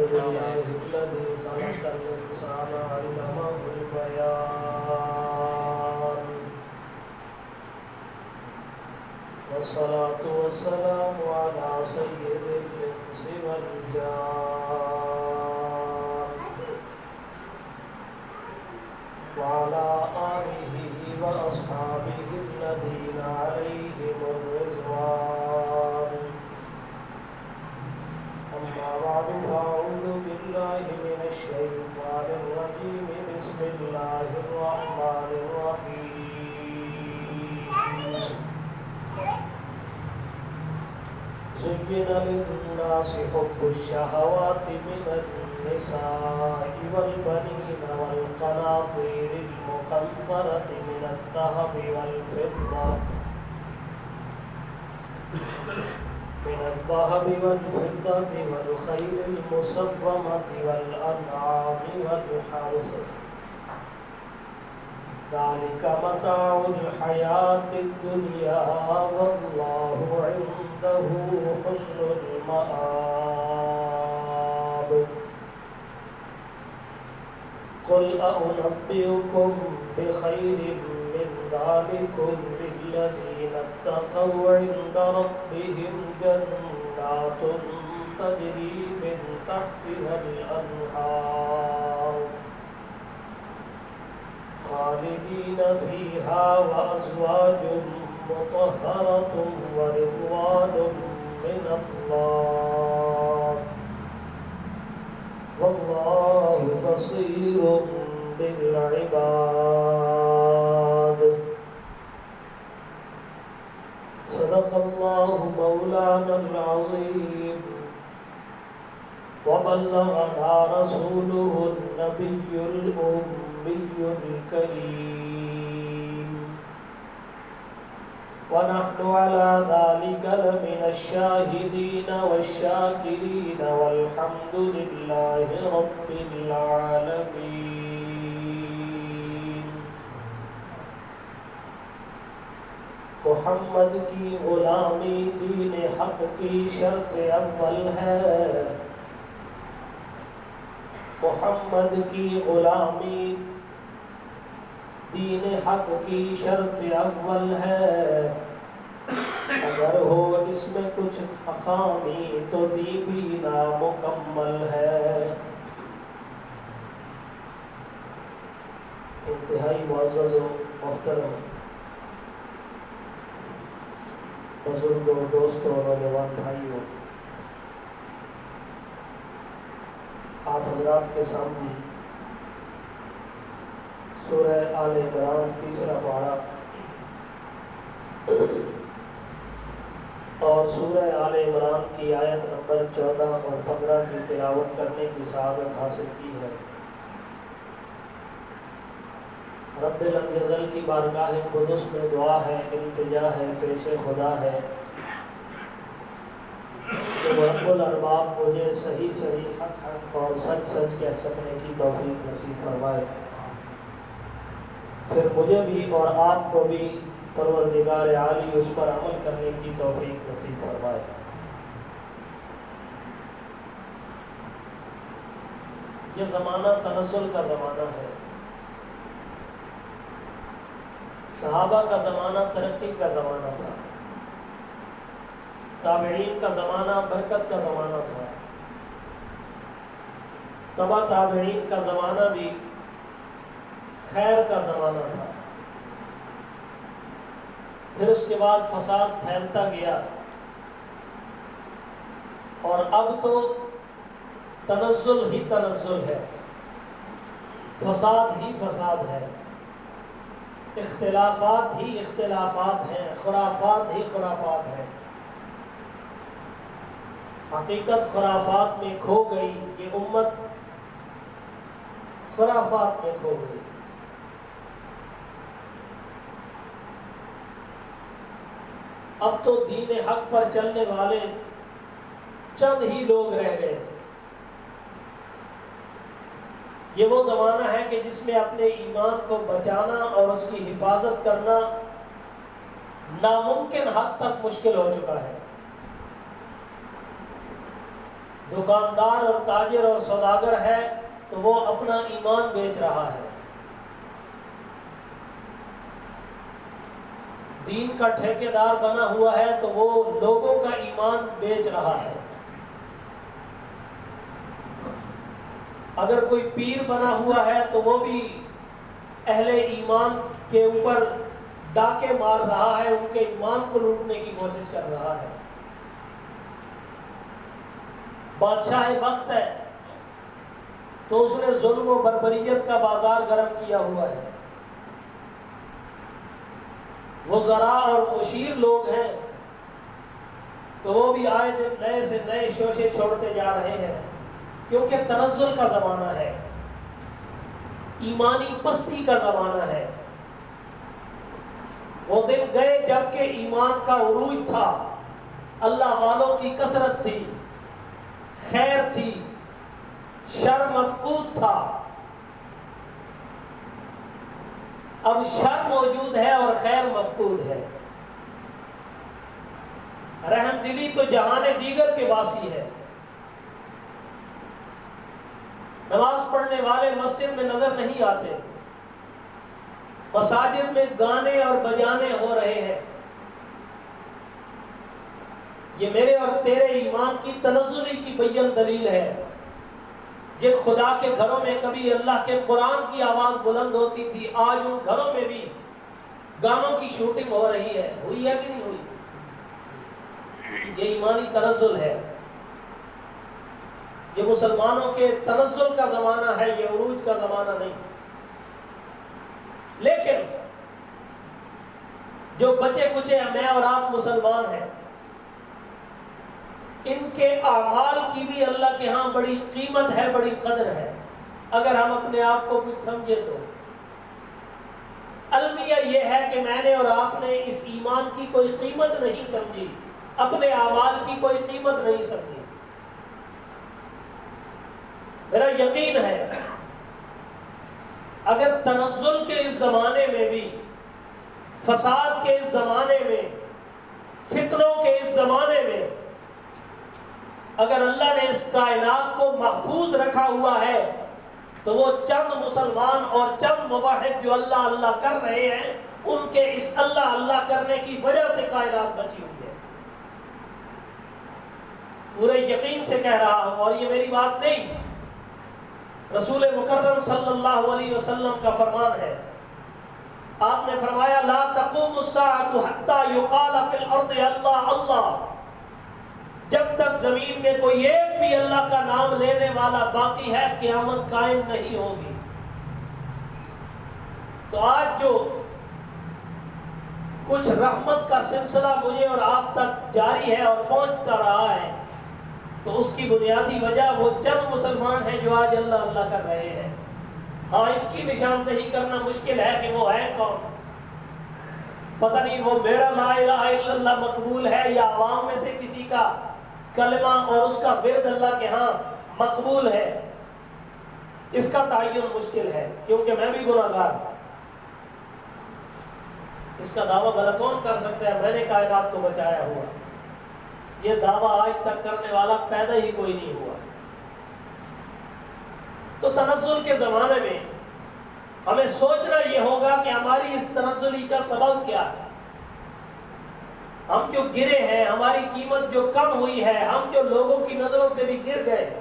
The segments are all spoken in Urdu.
لله الذي خلق الإنسان علمه البيان والصلاة والسلام على سيد الإنس والجان وعلى آله وأصحابه الذين عليهم الرضوان. أما بعد فأعوذ بالله من الشيطان الرجيم. بسم الله الرحمن الرحيم. زين للناس حب الشهوات من النساء والبنين والقناطير المقنطرة من الذهب والفضة والخيل المسومة والأنعام والحرث ذلك متاع الحياة الدنيا والله عنده حسن المآب. قل أنبئكم بخير من ذلكم للذين اتقوا عند ربهم جنات تجري من تحتها الأنهار خالدين فيها وأزواج مطهرة ورضوان من الله والله بصير بالعباد. صدق الله مولانا العظيم وبلغنا رسوله النبي الأمي الكريم ونحن على ذلك لمن الشاهدين والشاكرين والحمد لله رب العالمين. محمد کی غلامی دین حق کی شرط اول ہے. محمد کی غلامی دین حق کی شرط اول ہے. اگر ہو اس میں کچھ خامی تو دین بھی نامکمل ہے. انتہائی معزز و محترم بزرگوں، دوستوں، نوجوان بھائیوں، آپ حضرات کے سامنے سورہ آل عمران تیسرا پارہ اور سورہ آل عمران کی آیت نمبر 14 اور 15 کی تلاوت کرنے کی سعادت حاصل کی ہے. رب لم یزل کی بارگاہ قدس میں دعا ہے، التجا ہے، پیش خدا ہے کہ رب الارباب مجھے صحیح حق اور سچ کہہ سکنے کی توفیق نصیب فرمائے. پھر مجھے بھی اور آپ کو بھی پروردگار عالی اس پر عمل کرنے کی توفیق نصیب فرمائے. یہ زمانہ تنزل کا زمانہ ہے. صحابہ کا زمانہ ترقی کا زمانہ تھا. تابعین کا زمانہ برکت کا زمانہ تھا. تبع تابعین کا زمانہ بھی خیر کا زمانہ تھا. پھر اس کے بعد فساد پھیلتا گیا اور اب تو تنزل ہی تنزل ہے، فساد ہی فساد ہے، اختلافات ہی اختلافات ہیں، خرافات ہی خرافات ہیں. حقیقت خرافات میں کھو گئی، یہ امت خرافات میں کھو گئی. اب تو دین حق پر چلنے والے چند ہی لوگ رہ گئے. یہ وہ زمانہ ہے کہ جس میں اپنے ایمان کو بچانا اور اس کی حفاظت کرنا ناممکن حد تک مشکل ہو چکا ہے. دکاندار اور تاجر اور سوداگر ہے تو وہ اپنا ایمان بیچ رہا ہے، دین کا ٹھیکیدار بنا ہوا ہے تو وہ لوگوں کا ایمان بیچ رہا ہے۔ اگر کوئی پیر بنا ہوا ہے تو وہ بھی اہل ایمان کے اوپر ڈاکے مار رہا ہے، ان کے ایمان کو لوٹنے کی کوشش کر رہا ہے۔ بادشاہ وقت ہے تو اس نے ظلم و بربریت کا بازار گرم کیا ہوا ہے، وزراء اور مشیر لوگ ہیں تو وہ بھی آئے دن نئے سے نئے شوشے چھوڑتے جا رہے ہیں، کیونکہ تنزل کا زمانہ ہے، ایمانی پستی کا زمانہ ہے۔ وہ دن گئے جب کہ ایمان کا عروج تھا، اللہ والوں کی کثرت تھی، خیر تھی، شر مفقود تھا۔ اب شر موجود ہے اور خیر مفقود ہے۔ رحم دلی تو جہان دیگر کے واسی ہے۔ نماز پڑھنے والے مسجد میں نظر نہیں آتے، مساجد میں گانے اور بجانے ہو رہے ہیں۔ یہ میرے اور تیرے ایمان کی تنزلی کی بیان دلیل ہے۔ جن خدا کے گھروں میں کبھی اللہ کے قرآن کی آواز بلند ہوتی تھی، آج ان گھروں میں بھی گانوں کی شوٹنگ ہو رہی ہے۔ ہوئی ہے کہ نہیں ہوئی؟ یہ ایمانی تنزل ہے۔ یہ مسلمانوں کے تنزل کا زمانہ ہے، یہ عروج کا زمانہ نہیں۔ لیکن جو بچے کچے میں اور آپ مسلمان ہیں، ان کے اعمال کی بھی اللہ کے ہاں بڑی قیمت ہے، بڑی قدر ہے، اگر ہم اپنے آپ کو کچھ سمجھے تو۔ المیہ یہ ہے کہ میں نے اور آپ نے اس ایمان کی کوئی قیمت نہیں سمجھی، اپنے اعمال کی کوئی قیمت نہیں سمجھی۔ میرا یقین ہے اگر تنزل کے اس زمانے میں بھی، فساد کے اس زمانے میں، فتنوں کے اس زمانے میں، اگر اللہ نے اس کائنات کو محفوظ رکھا ہوا ہے تو وہ چند مسلمان اور چند موحد جو اللہ اللہ کر رہے ہیں، ان کے اس اللہ اللہ کرنے کی وجہ سے کائنات بچی ہوئی ہے۔ پورے یقین سے کہہ رہا ہوں، اور یہ میری بات نہیں، رسول مکرم صلی اللہ علیہ وسلم کا فرمان ہے۔ آپ نے فرمایا لا تقوم الساعة حتى يقال في الارض اللہ اللہ، جب تک زمین میں کوئی ایک بھی اللہ کا نام لینے والا باقی ہے، قیامت قائم نہیں ہوگی۔ تو آج جو کچھ رحمت کا سلسلہ مجھے اور آپ تک جاری ہے اور پہنچتا رہا ہے، تو اس کی بنیادی وجہ وہ چند مسلمان ہیں جو آج اللہ اللہ کر رہے ہیں۔ ہاں، اس کی نشاندہی کرنا مشکل ہے کہ وہ ہے کون۔ پتہ نہیں وہ میرا لا الہ الا اللہ مقبول ہے یا عوام میں سے کسی کا کلمہ اور اس کا ورد اللہ کے ہاں مقبول ہے، اس کا تعین مشکل ہے، کیونکہ میں بھی گناہگار ہوں۔ اس کا دعویٰ بھلا کون کر سکتا ہے میں نے کائنات کو بچایا ہوا؟ یہ دعویٰ آج تک کرنے والا پیدا ہی کوئی نہیں ہوا۔ تو تنزل کے زمانے میں ہمیں سوچنا یہ ہوگا کہ ہماری اس تنزلی کا سبب کیا ہے۔ ہم جو گرے ہیں، ہماری قیمت جو کم ہوئی ہے، ہم جو لوگوں کی نظروں سے بھی گر گئے۔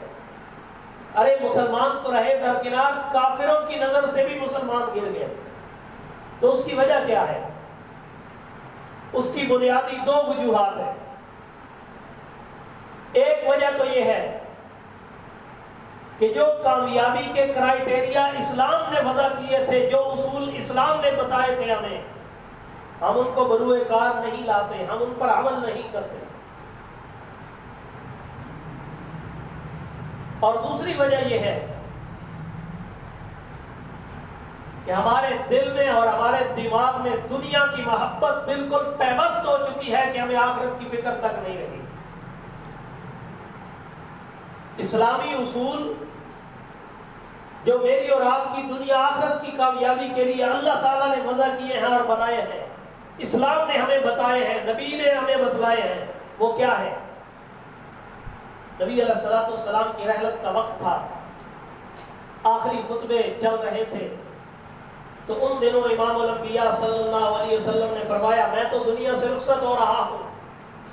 ارے مسلمان تو رہے درکنار، کافروں کی نظر سے بھی مسلمان گر گئے۔ تو اس کی وجہ کیا ہے؟ اس کی بنیادی دو وجوہات ہیں۔ ایک وجہ تو یہ ہے کہ جو کامیابی کے کرائیٹیریا اسلام نے وضع کیے تھے، جو اصول اسلام نے بتائے تھے ہمیں، ہم ان کو بروئے کار نہیں لاتے، ہم ان پر عمل نہیں کرتے۔ اور دوسری وجہ یہ ہے کہ ہمارے دل میں اور ہمارے دماغ میں دنیا کی محبت بالکل پیوست ہو چکی ہے کہ ہمیں آخرت کی فکر تک نہیں رہی۔ اسلامی اصول جو میری اور آپ کی دنیا آخرت کی کامیابی کے لیے اللہ تعالیٰ نے وضع کیے ہیں اور بنائے ہیں، اسلام نے ہمیں بتائے ہیں، نبی نے ہمیں بتلائے ہیں، وہ کیا ہے؟ نبی علیہ الصلوۃ والسلام کی رحلت کا وقت تھا، آخری خطبے چل رہے تھے، تو ان دنوں امام الانبیاء صلی اللہ علیہ وسلم نے فرمایا میں تو دنیا سے رخصت ہو رہا ہوں،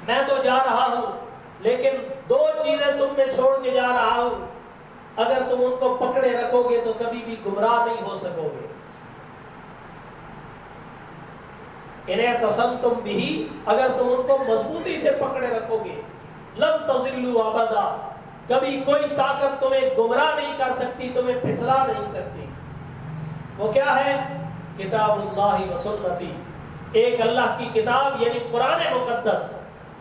میں تو جا رہا ہوں، لیکن دو چیزیں تم میں چھوڑ کے جا رہا ہوں، اگر تم ان کو پکڑے رکھو گے تو کبھی بھی گمراہ نہیں ہو سکو گے۔ انہیں اعتصمتم بہ، اگر تم ان کو مضبوطی سے پکڑے رکھو گے، لن تضلوا ابدا، کبھی کوئی طاقت تمہیں گمراہ نہیں کر سکتی، تمہیں پھسلا نہیں سکتی۔ وہ کیا ہے؟ کتاب اللہ و سنتی، ایک اللہ کی کتاب یعنی قرآن مقدس،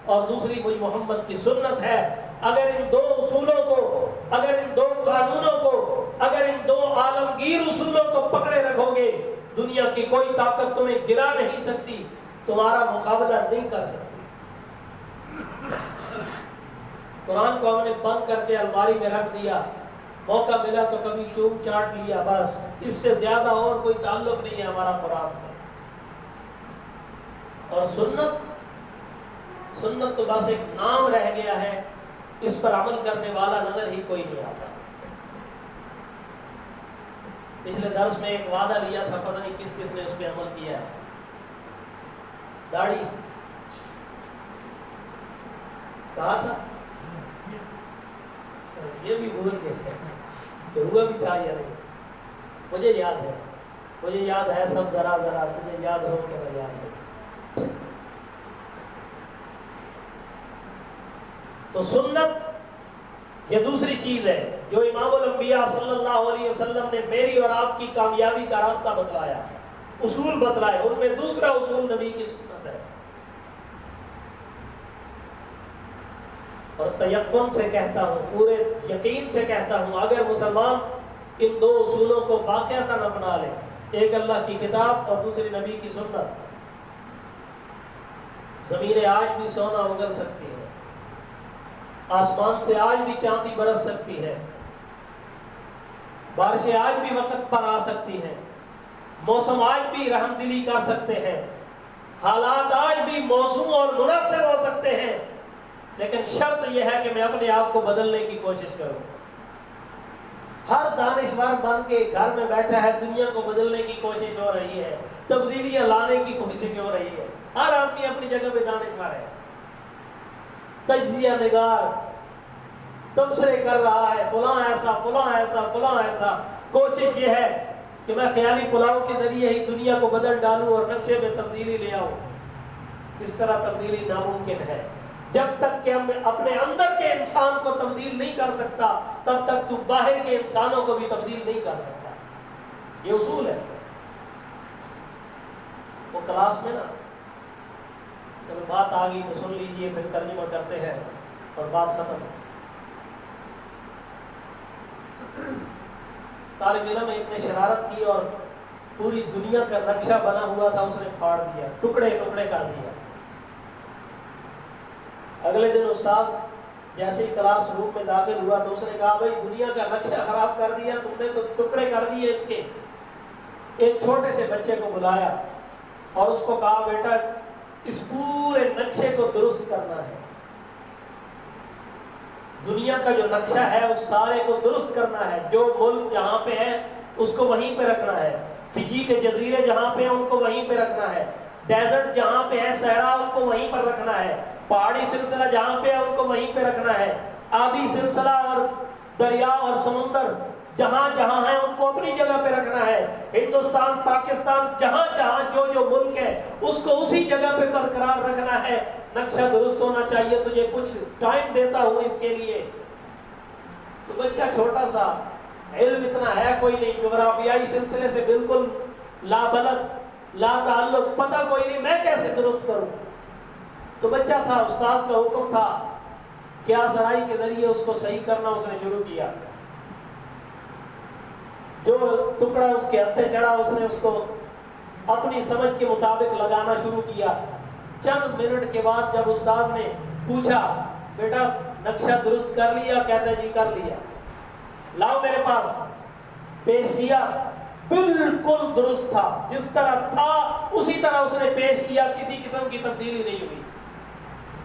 اور دوسری مجھ محمد کی سنت ہے۔ اگر ان دو اصولوں کو، اگر ان دو قانونوں کو، اگر ان دو عالمگیر اصولوں کو پکڑے رکھو گے، دنیا کی کوئی طاقت تمہیں گرا نہیں سکتی، تمہارا مقابلہ نہیں کر سکتی۔ قرآن کو ہم نے بند کر کے الماری میں رکھ دیا، موقع ملا تو کبھی چوم چاٹ لیا، بس اس سے زیادہ اور کوئی تعلق نہیں ہے ہمارا قرآن سے۔ اور سنت تو بس ایک نام رہ گیا ہے، اس پر عمل کرنے والا نظر ہی کوئی نہیں آتا۔ پچھلے درس میں ایک وعدہ لیا تھا، پتہ نہیں کس کس نے اس پہ عمل کیا ہے۔ داڑھی کہا تھا، یہ بھی بھول گئے کہ ہوا بھی تھا یا نہیں۔ مجھے یاد ہے سب ذرا ذرا، تجھے یاد ہو کہ میں یاد ہے۔ تو سنت یہ دوسری چیز ہے جو امام الانبیاء صلی اللہ علیہ وسلم نے میری اور آپ کی کامیابی کا راستہ بتلایا، اصول بتلائے، ان میں دوسرا اصول نبی کی سنت ہے۔ اور تیقن سے کہتا ہوں، پورے یقین سے کہتا ہوں، اگر مسلمان ان دو اصولوں کو باقاعدہ اپنا لے، ایک اللہ کی کتاب اور دوسری نبی کی سنت، زمینیں آج بھی سونا اگل سکتی ہے، آسمان سے آج بھی چاندی برس سکتی ہے، بارشیں آج بھی وقت پر آ سکتی ہیں، موسم آج بھی رحم دلی کر سکتے ہیں، حالات آج بھی موزوں اور مناسب ہو سکتے ہیں، لیکن شرط یہ ہے کہ میں اپنے آپ کو بدلنے کی کوشش کروں۔ ہر دانشور بن کے گھر میں بیٹھا ہے، دنیا کو بدلنے کی کوشش ہو رہی ہے، تبدیلیاں لانے کی کوشش ہو رہی ہے، ہر آدمی اپنی جگہ پہ دانشور ہے، تجزیہ نگار تبصرے کر رہا ہے، فلاں ایسا فلاں ایسا فلاں ایسا۔ کوشش یہ ہے کہ میں خیالی پلاؤ کے ذریعے ہی دنیا کو بدل ڈالوں اور نقشے میں تبدیلی لے آؤں۔ اس طرح تبدیلی ناممکن ہے۔ جب تک کہ ہم اپنے اندر کے انسان کو تبدیل نہیں کر سکتا، تب تک تو باہر کے انسانوں کو بھی تبدیل نہیں کر سکتا۔ یہ اصول ہے۔ وہ کلاس میں نا جب بات آ گئی تو سن لیجئے، پھر ترجمہ کرتے ہیں اور بات ختم۔ طالب علم ایک نے شرارت کی اور پوری دنیا کا نقشہ بنا ہوا تھا، اس نے پھاڑ دیا، ٹکڑے ٹکڑے کر دیا۔ اگلے دن استاذ جیسے ہی کلاس روم میں داخل ہوا تو اس نے کہا بھائی دنیا کا نقشہ خراب کر دیا تم نے، تو ٹکڑے کر دیے اس کے۔ ایک چھوٹے سے بچے کو بلایا اور اس کو کہا بیٹا اس پورے نقشے کو درست کرنا ہے، دنیا کا جو نقشہ ہے اس سارے کو درست کرنا ہے، جو ملک جہاں پہ ہے اس کو وہیں پہ رکھنا ہے، فجی کے جزیرے جہاں پہ ہیں ان کو وہیں پہ رکھنا ہے، ڈیزرٹ جہاں پہ ہے صحرا ان کو وہیں پر رکھنا ہے، پہاڑی سلسلہ جہاں پہ ہے ان کو وہیں پہ رکھنا ہے، آبی سلسلہ اور دریا اور سمندر جہاں جہاں ہیں ان کو اپنی جگہ پہ رکھنا ہے، ہندوستان پاکستان جہاں جہاں جو جو ملک ہے اس کو اسی جگہ پہ برقرار رکھنا ہے، نقشہ درست ہونا چاہیے، تجھے کچھ ٹائم دیتا ہوں اس کے لیے۔ تو بچہ چھوٹا سا، علم اتنا ہے کوئی نہیں، جغرافیائی سلسلے سے بالکل لا بلد لا تعلق، پتہ کوئی نہیں، میں کیسے درست کروں؟ تو بچہ تھا، استاذ کا حکم تھا کیا سرائی کے ذریعے اس کو صحیح کرنا، اس نے شروع کیا، جو ٹکڑا اس کے ہتھے چڑھا اس نے اس کو اپنی سمجھ کے مطابق لگانا شروع کیا۔ چند منٹ کے بعد جب استاذ نے پوچھا بیٹا نقشہ درست کر لیا؟ کہتا ہے جی کر لیا، لاؤ میرے پاس، پیش کیا، بالکل درست تھا، جس طرح تھا اسی طرح اس نے پیش کیا، کسی قسم کی تبدیلی نہیں ہوئی۔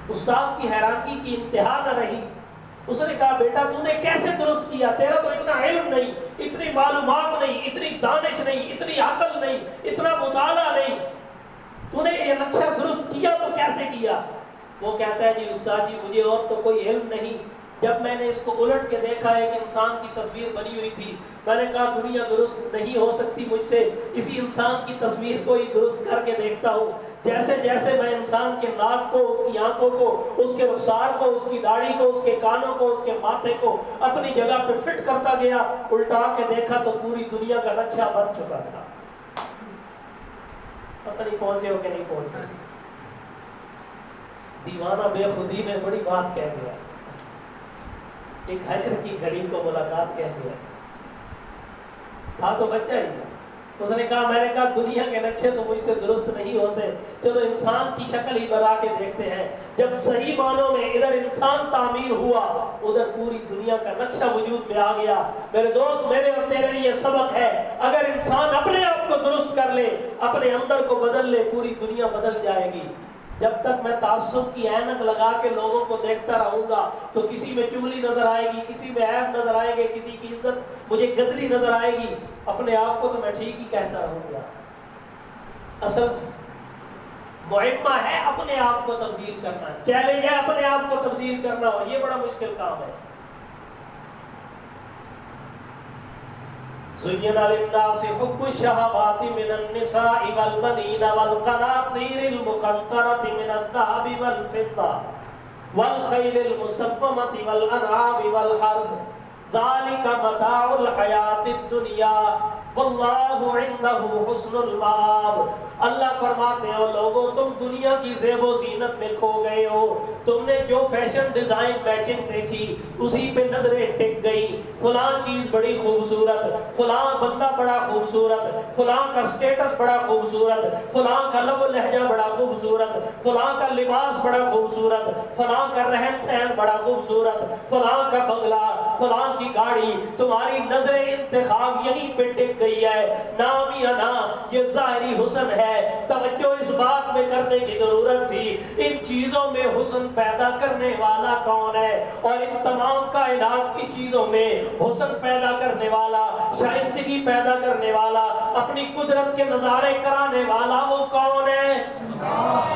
استاذ کی حیرانگی کی انتہا نہ رہی اس نے کہا بیٹا تو نے کیسے درست کیا؟ تیرا تو اتنا علم نہیں، اتنی معلومات نہیں، اتنی دانش نہیں، اتنی عقل نہیں، اتنا مطالعہ نہیں، تو نے یہ نقشہ درست کیا تو کیسے کیا؟ وہ کہتا ہے جی استاد جی مجھے اور تو کوئی علم نہیں، جب میں نے اس کو الٹ کے دیکھا ہے کہ انسان کی تصویر بنی ہوئی تھی، میں نے کہا دنیا درست نہیں ہو سکتی مجھ سے، اسی انسان کی تصویر کو ہی درست کر کے دیکھتا ہوں۔ جیسے جیسے میں انسان کے ناک کو، اس کی آنکھوں کو، اس کے رخسار کو، اس کی داڑھی کو، اس کے کانوں کو، اس کے ماتھے کو اپنی جگہ پہ فٹ کرتا گیا، الٹا کے دیکھا تو پوری دنیا کا نقشہ بن چکا تھا۔ پتہ نہیں پہنچے ہو کہ نہیں پہنچے؟ دیوانہ بے خودی میں بڑی بات کہہ گیا، ایک حشر کی گھڑی کو ملاقات کہہ دیا، تھا تو بچہ ہی تھا۔ اس نے کہا میں نے کہا دنیا کے نقشے تو مجھ سے درست نہیں ہوتے، چلو انسان کی شکل ہی بنا کے دیکھتے ہیں۔ جب صحیح معنوں میں ادھر انسان تعمیر ہوا، ادھر پوری دنیا کا نقشہ وجود میں آ گیا۔ میرے دوست، میرے اور تیرے لیے سبق ہے، اگر انسان اپنے آپ کو درست کر لے، اپنے اندر کو بدل لے، پوری دنیا بدل جائے گی۔ جب تک میں تعصب کی اینک لگا کے لوگوں کو دیکھتا رہوں گا تو کسی میں چغلی نظر آئے گی، کسی میں عیب نظر آئے گی، کسی کی عزت مجھے گدری نظر آئے گی، اپنے آپ کو تو میں ٹھیک ہی کہتا رہوں گا۔ اصل مہمہ ہے اپنے آپ کو تبدیل کرنا، چیلنج ہے اپنے آپ کو تبدیل کرنا، اور یہ بڑا مشکل کام ہے۔ زُيِّنَ لِلنَّاسِ حُبُّ الشَّهَوَاتِ مِنَ النِّسَاءِ وَالْبَنِينَ وَالْقَنَاطِيرِ الْمُقَنطَرَةِ مِنَ الذَّهَبِ وَالْفِضَّةِ وَالْخَيْلِ الْمُسَوَّمَةِ وَالْأَنْعَامِ وَالْحَرْثِ ذَلِكَ مَتَاعُ الْحَيَاةِ الدُّنْيَا وَاللَّهُ عِندَهُ حُسْنُ الْمَآبِ۔ اللہ فرماتے ہیں لوگوں تم دنیا کی زیب و زینت میں کھو گئے ہو، تم نے جو فیشن ڈیزائن میچنگ دیکھی اسی پہ نظریں ٹک گئی، فلاں چیز بڑی خوبصورت، فلاں بندہ بڑا خوبصورت، فلاں کا سٹیٹس بڑا خوبصورت، فلاں کا لب و لہجہ بڑا خوبصورت، فلاں کا لباس بڑا خوبصورت، فلاں کا رہن سہن بڑا خوبصورت، فلاں کا بنگلہ، فلاں کی گاڑی، تمہاری نظر انتخاب یہیں پہ ٹک گئی ہے۔ نام یا نا یہ ظاہری حسن ہے، توجہ اس بات میں کرنے کی ضرورت تھی ان چیزوں میں حسن پیدا کرنے والا کون ہے، اور ان تمام کائنات کی چیزوں میں حسن پیدا کرنے والا، شائستگی پیدا کرنے والا، اپنی قدرت کے نظارے کرانے والا وہ کون ہے؟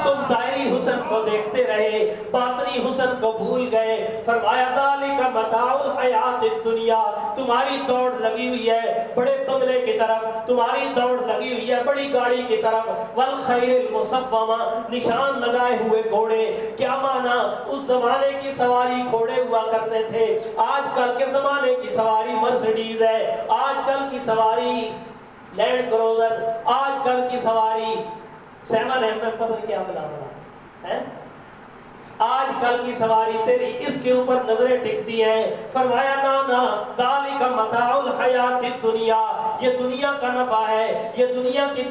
تم ظاہری حسن کو دیکھتے رہے، باطنی حسن کو بھول گئے۔ فرمایا ذالک متاع الحیات الدنیا، تمہاری دوڑ لگی ہوئی ہے بڑے بنگلے کی طرف، تمہاری دوڑ لگی ہوئی ہے بڑی گاڑی کی طرف، والخیل المسومہ، نشان لگائے ہوئے گھوڑے۔ کیا مانا؟ اس زمانے کی سواری گھوڑے ہوا کرتے تھے، آج کل کے زمانے کی سواری مرسڈیز ہے، آج کل کی سواری لینڈ کروزر، آج کل کی سواری سیون ہے، میں پتہ نہیں کیا بلا رہا ہے، آج کل کی سواری تیری اس کے اوپر نظریں ٹکتی ہیں۔ فرمایا نا ذالک متاع الحیات الدنیا، یہ دنیا کا نفع ہے، یہ دنیا کی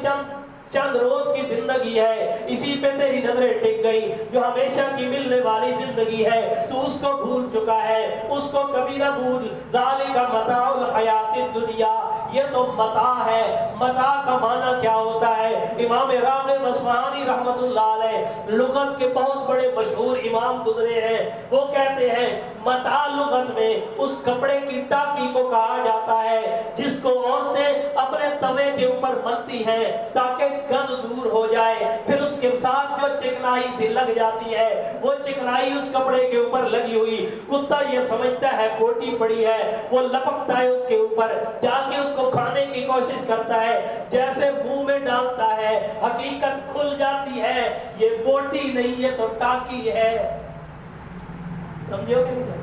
چند روز کی زندگی ہے، اسی پہ تیری نظریں ٹک گئی۔ جو ہمیشہ کی ملنے والی زندگی ہے تو اس کو بھول چکا ہے، اس کو کبھی نہ بھول۔ ذالک متاع الحیات الدنیا، یہ تو متاع ہے۔ متاع کا معنی کیا ہوتا ہے؟ امام راغب اصفہانی رحمت اللہ علیہ لغت کے بہت بڑے مشہور امام گزرے ہیں، وہ کہتے ہیں متاع لغت میں اس کپڑے کی ٹاکی کو کہا جاتا ہے جس کو عورتیں اپنے توے کے اوپر ملتی ہیں تاکہ گند دور ہو جائے، پھر اس کے ساتھ جو چکنائی سی لگ جاتی ہے وہ چکنائی اس کپڑے کے اوپر لگی ہوئی، کتا یہ سمجھتا ہے بوٹی پڑی ہے، وہ لپکتا ہے اس کے اوپر، جا کے اس کو کھانے کی کوشش کرتا ہے، جیسے منہ میں ڈالتا ہے حقیقت کھل جاتی ہے، یہ بوٹی نہیں یہ تو ٹاکی ہے۔ سمجھو کہ نہیں سمجھو؟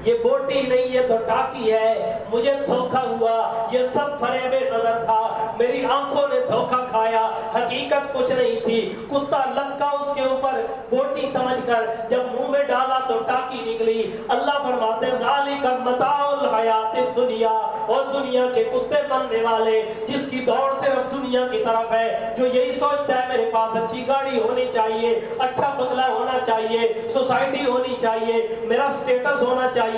یہ بوٹی نہیں یہ تو ٹاکی ہے، مجھے دھوکہ ہوا، یہ سب فریب نظر تھا، میری آنکھوں نے دھوکہ کھایا، حقیقت کچھ نہیں تھی، کتا لپکا اس کے اوپر بوٹی سمجھ کر، جب منہ میں ڈالا تو ٹاکی نکلی۔ اللہ فرماتے ہیں ذالک متاع الحیات الدنیا، اور دنیا کے کتے بننے والے جس کی دوڑ صرف دنیا کی طرف ہے، جو یہی سوچتا ہے میرے پاس اچھی گاڑی ہونی چاہیے، اچھا بنگلہ ہونا چاہیے، سوسائٹی ہونی چاہیے، میرا سٹیٹس ہونا چاہیے،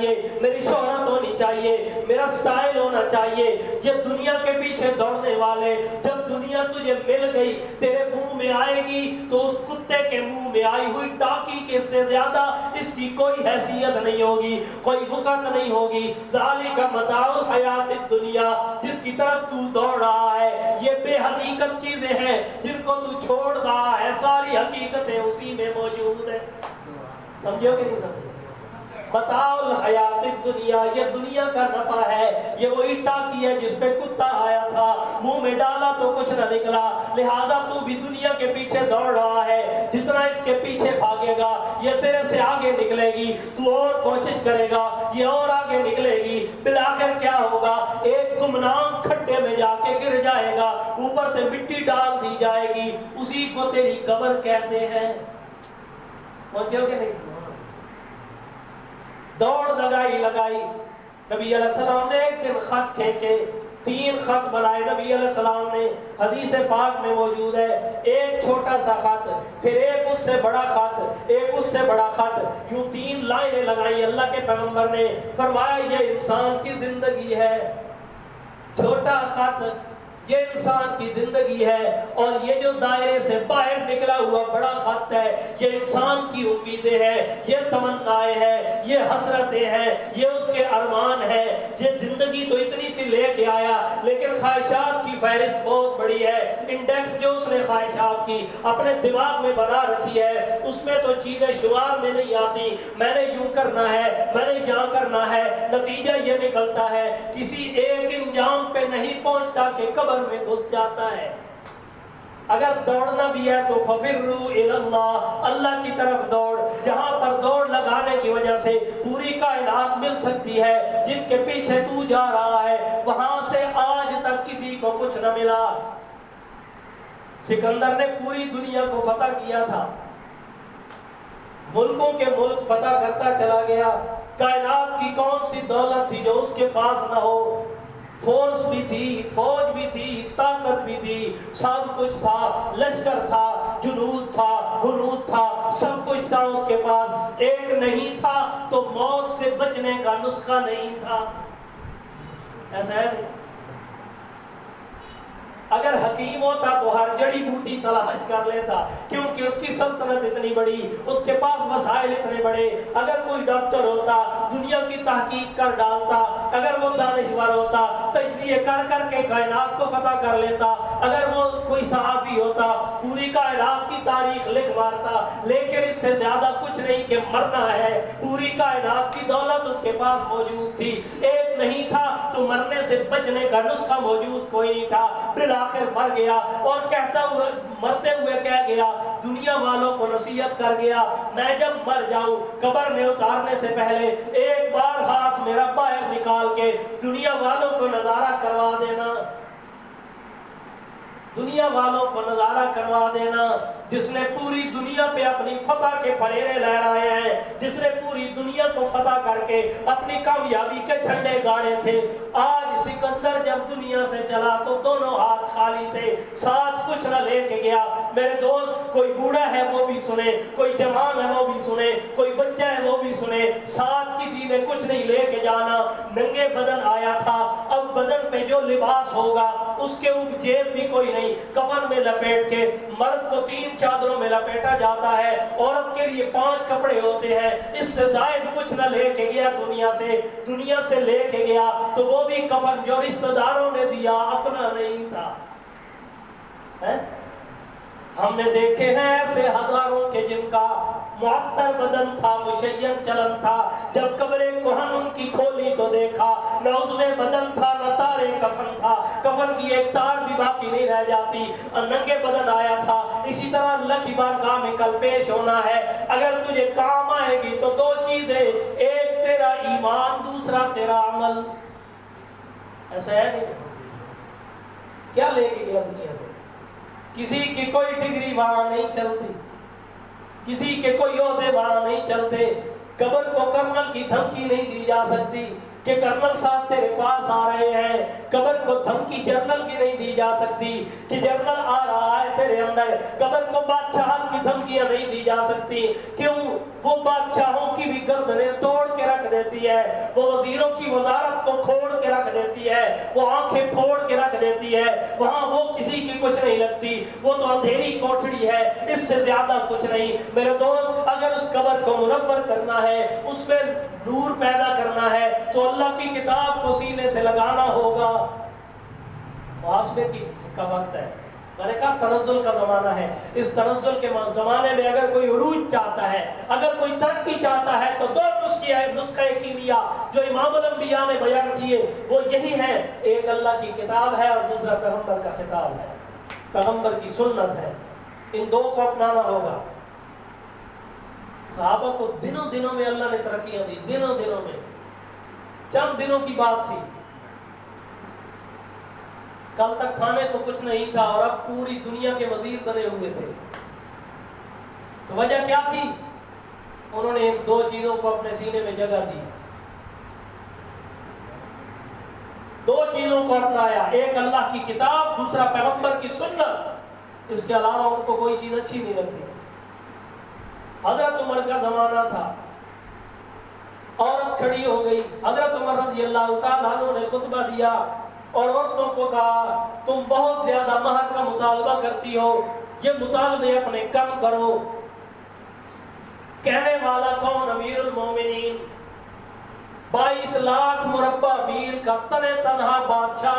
میری شہرت ہونی چاہیے، میرا سٹائل ہونا چاہیے، یہ دنیا کے پیچھے دوڑنے والے جب جب دنیا تجھے مل گئی تیرے منہ میں آئے گی تو اس کتے کے منہ میں آئی ہوئی ٹاکی کے سے زیادہ اس کی کوئی حیثیت نہیں ہوگی، کوئی وقت نہیں ہوگی۔ ذالک متاع الحیات الدنیا، جس کی طرف تو دوڑ رہا ہے یہ بے حقیقت چیزیں ہیں جن کو تو چھوڑ رہا ہے، ساری حقیقتیں اسی میں موجود ہیں۔ سمجھو کہ نہیں سمجھو؟ متاع الحیات الدنیا، یہ دنیا کا نفع ہے، یہ وہی ٹاکی ہے جس پہ کتا آیا تھا، منہ میں ڈالا تو کچھ نہ نکلا، لہذا تو بھی دنیا کے پیچھے دوڑ رہا ہے، جتنا اس کے پیچھے بھاگے گا یہ تیرے سے آگے نکلے گی، تو اور کوشش کرے گا یہ اور آگے نکلے گی، بالآخر کیا ہوگا؟ ایک گمنام کھڈے میں جا کے گر جائے گا، اوپر سے مٹی ڈال دی جائے گی، اسی کو تیری قبر کہتے ہیں۔ پہنچے ہو کہ نہیں؟ دوڑ لگائی نبی علیہ السلام نے ایک دن خط کھینچے، 3 خط بنائے نبی علیہ السلام نے، حدیث پاک میں موجود ہے، ایک چھوٹا سا خط، پھر ایک اس سے بڑا خط، ایک اس سے بڑا خط، یوں 3 لائنیں لگائی۔ اللہ کے پیغمبر نے فرمایا یہ انسان کی زندگی ہے، چھوٹا خط یہ انسان کی زندگی ہے، اور یہ جو دائرے سے باہر نکلا ہوا بڑا خط ہے یہ انسان کی امیدیں ہیں، یہ تمنائیں ہیں، یہ حسرتیں ہیں، یہ اس کے ارمان ہیں۔ یہ زندگی تو اتنی سی لے کے آیا لیکن خواہشات کی فہرست بہت بڑی ہے، انڈیکس جو اس نے خواہشات کی اپنے دماغ میں بنا رکھی ہے اس میں تو چیزیں شمار میں نہیں آتی، میں نے یوں کرنا ہے، میں نے یہاں کرنا ہے، نتیجہ یہ نکلتا ہے کسی ایک انجام پہ نہیں پہنچتا کہ قبر میں گھس جاتا ہے۔ اگر دوڑنا بھی ہے تو ففروا الی اللہ، اللہ کی طرف دوڑ، جہاں پر دوڑ لگانے کی وجہ سے پوری کائنات مل سکتی ہے، جن کے پیچھے تو جا رہا ہے وہاں سے آج تک کسی کو کچھ نہ ملا۔ سکندر نے پوری دنیا کو فتح کیا تھا، ملکوں کے ملک فتح کرتا چلا گیا، کائنات کی کون سی دولت تھی جو اس کے پاس نہ ہو؟ فورس بھی تھی، فوج بھی تھی، طاقت بھی تھی، سب کچھ تھا، لشکر تھا، جنود تھا، حنود تھا، سب کچھ تھا اس کے پاس، ایک نہیں تھا تو موت سے بچنے کا نسخہ نہیں تھا۔ ایسا ہے نہیں؟ اگر حکیم ہوتا تو ہر جڑی بوٹی تلاش کر لیتا، کیونکہ اس کی سلطنت اتنی بڑی، اس کے پاس وسائل اتنے بڑے۔ اگر کوئی ڈاکٹر ہوتا دنیا کی تحقیق کر ڈالتا، اگر وہ دانشور ہوتا تجزیے کر کر کے کائنات کو فتح کر لیتا، اگر وہ کوئی صحافی ہوتا پوری کائنات کی تاریخ لکھ مارتا، لیکن اس سے زیادہ کچھ نہیں کہ مرنا ہے، پوری کائنات کی دولت اس کے پاس موجود تھی، ایک نہیں تھا تو مرنے سے بچنے کا نسخہ موجود کوئی نہیں تھا، بالآخر مر گیا، اور کہتا ہوئے مرتے ہوئے کہہ گیا، دنیا والوں کو نصیحت کر گیا، میں جب مر جاؤں قبر میں اتارنے سے پہلے ایک بار ہاتھ میرا باہر نکال کے دنیا والوں کو نظارہ کروا دینا، دنیا والوں کو نظارہ کروا دینا، جس نے پوری دنیا پہ اپنی فتح کے پھریرے لہرائے ہیں، جس نے پوری دنیا کو فتح کر کے اپنی کامیابی کے جھنڈے گاڑے تھے۔ آج سکندر جب دنیا سے چلا تو دونوں ہاتھ خالی تھے، ساتھ کچھ نہ لے کے گیا۔ میرے دوست، کوئی بوڑھا ہے وہ بھی سنے، کوئی جوان ہے وہ بھی سنے، کوئی بچہ ہے وہ بھی سنے، ساتھ کسی نے کچھ نہیں لے کے جانا، ننگے بدن آیا تھا۔ اب بدن پہ جو لباس ہوگا اس کے اوپر جیب بھی کوئی نہیں، کفن میں لپیٹ کے، مرد کو 3 چادروں میں لپیٹا جاتا ہے، عورت کے لیے 5 کپڑے ہوتے ہیں، اس سے زائد کچھ نہ لے کے گیا دنیا سے لے کے گیا تو وہ بھی کفن جو رشتہ داروں نے دیا، اپنا نہیں تھا۔ ہم نے دیکھے ہیں ایسے ہزاروں کے جن کا معطر بدن تھا، مشین چلن تھا، جب قبر کہن ان کی کھولی تو دیکھا نہ عضو بدن تھا نہ تارے کفن تھا، کفن کی ایک تار بھی باقی نہیں رہ جاتی، ننگے بدن آیا تھا۔ اسی طرح اللہ کی بارگاہ میں کل پیش ہونا ہے، اگر تجھے کام آئے گی تو 2 چیزیں، ایک تیرا ایمان، دوسرا تیرا عمل۔ ایسا ہے نہیں؟ کیا لے کے گیا دنیا سے؟ کسی کی کوئی ڈگری وہاں نہیں چلتی، کسی کے کوئی عہدے وہاں نہیں چلتے، قبر کو کرنل کی دھمکی نہیں دی جا سکتی، کہ کرنل صاحب تیرے پاس آ رہے ہیں. قبر کو دھمکی جنرل کی نہیں دی جا سکتی کہ جنرل آ رہا ہے تیرے اندر. قبر کو بادشاہ کی دھمکیاں نہیں دی جا سکتی. کیوں؟ وہ بادشاہوں کی بھی گردنیں توڑ کے رکھ دیتی ہے, وہ وزیروں کی وزارت کو کھوڑ کے رکھ دیتی ہے, وہ آنکھیں پھوڑ کے رکھ دیتی ہے. وہاں وہ کسی کی کچھ نہیں لگتی, وہ تو اندھیری کوٹھڑی ہے, اس سے زیادہ کچھ نہیں. میرے دوست, اگر اس قبر کو منور کرنا ہے, اس میں نور پیدا کرنا ہے, تو اللہ کی کتاب کو سینے سے لگانا ہوگا. محاسبے کا وقت ہے. میں نے کہا تنزل کا زمانہ ہے. اس تنزل کے زمانے میں اگر کوئی عروج چاہتا ہے, اگر کوئی ترقی چاہتا ہے, تو دو نسخہ کیمیا جو امام الانبیاء نے بیان کیے وہ یہی ہے. ایک اللہ کی کتاب ہے اور دوسرا پیغمبر کا خطاب ہے, پیغمبر کی سنت ہے. ان دو کو اپنانا ہوگا. صحابہ کو دنوں میں اللہ نے ترقیاں دی, دنوں میں. چند دنوں کی بات تھی, کل تک کھانے کو کچھ نہیں تھا اور اب پوری دنیا کے وزیر بنے ہوئے تھے. تو وجہ کیا تھی؟ انہوں نے ان دو چیزوں کو اپنے سینے میں جگہ دی, دو چیزوں کو اپنایا, ایک اللہ کی کتاب, دوسرا پیغمبر کی سنت. اس کے علاوہ ان کو کوئی چیز اچھی نہیں لگتی. حضرت عمر کا زمانہ تھا, عورت کھڑی ہو گئی. حضرت عمر رضی اللہ تعالیٰ عنہ نے خطبہ دیا اور عورتوں کو کہا تم بہت زیادہ مہر کا مطالبہ کرتی ہو, یہ مطالبے اپنے کم کرو. کہنے والا کون؟ امیر المومنین, 22 لاکھ مربع میل کا تنہا بادشاہ